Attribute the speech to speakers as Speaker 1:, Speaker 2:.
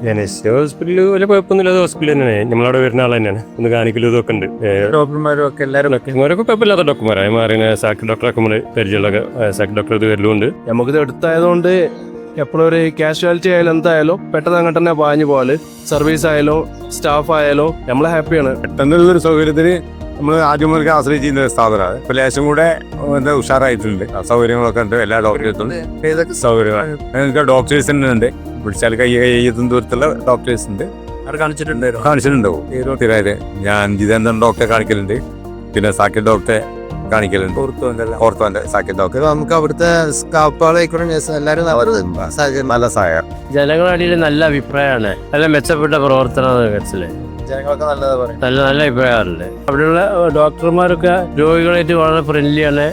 Speaker 1: ജനശ്രീ ഹോസ്പിറ്റലിൽ വലിയ കുഴപ്പമൊന്നുമില്ലാത്ത ഹോസ്പിറ്റൽ തന്നെയാണ്. നമ്മളവിടെ വരുന്ന ആൾ തന്നെയാണ്. ഒന്ന് കാണിക്കലും ഇതൊക്കെ ഉണ്ട്.
Speaker 2: ഡോക്ടർമാരും ഒക്കെ എല്ലാവരും
Speaker 1: ഡോക്ടർമാരൊക്കെ കുഴപ്പമില്ലാത്ത ഡോക്ടർമാരായി മാറിയ സാക്കി ഡോക്ടറൊക്കെ നമ്മൾ പരിചയമുള്ള സാക്കി ഡോക്ടർ ഇത് വരലുണ്ട്.
Speaker 3: നമുക്കിത് എടുത്തായതുകൊണ്ട് എപ്പോഴും ഒരു കാഷ്വാലിറ്റി ആയാലും എന്തായാലും പെട്ടെന്ന് അങ്ങോട്ട് തന്നെ പാഞ്ഞു പോകാല്. സർവീസ് ആയാലും സ്റ്റാഫ് ആയാലും നമ്മളെ ഹാപ്പിയാണ്.
Speaker 4: പെട്ടെന്നുള്ളൊരു സൗകര്യത്തിന് നമ്മൾ ആദ്യം മുതൽ ആശ്രയിച്ചിരുന്ന ഒരു സ്ഥാപനമാണ്. ഇപ്പൊ ലേശം കൂടെ എന്താ ഉഷാറായിട്ടുണ്ട്. സൗകര്യങ്ങളൊക്കെ ഉണ്ട്. എല്ലാ ഡോക്ടേഴ്സും സൗകര്യമാണ്. നിങ്ങൾക്ക് ഡോക്ടേഴ്സ് തന്നെ ഉണ്ട്. വിളിച്ചാൽ കയ്യെത്തുന്ന ദൂരത്തുള്ള ഡോക്ടേഴ്സ് ഉണ്ട്. കാണിച്ചിട്ടുണ്ടാവും. സ്ഥിരമായിട്ട് ഞാൻ ജിതേന്ദ്രൻ ഡോക്ടറെ കാണിക്കലുണ്ട്. പിന്നെ സാക്കിർ ഡോക്ടറെ കാണിക്കലുണ്ട്. ഓർത്തോന്റെ സാക്കിർ ഡോക്ടർ.
Speaker 2: നമുക്ക് അവിടുത്തെ സ്റ്റാഫുകളായിക്കോട്ടെ എല്ലാവരും
Speaker 4: നല്ല സഹായം.
Speaker 5: ജനങ്ങളുടെ നല്ല അഭിപ്രായമാണ്. നല്ല മെച്ചപ്പെട്ട പ്രവർത്തനമാണ് കച്ചില്.
Speaker 2: ജനങ്ങളൊക്കെ നല്ലതാ പറയും.
Speaker 5: നല്ല അഭിപ്രായമുണ്ട്. അവിടെയുള്ള ഡോക്ടർമാരൊക്കെ രോഗികളായിട്ട് വളരെ ഫ്രണ്ട്ലിയാണ്.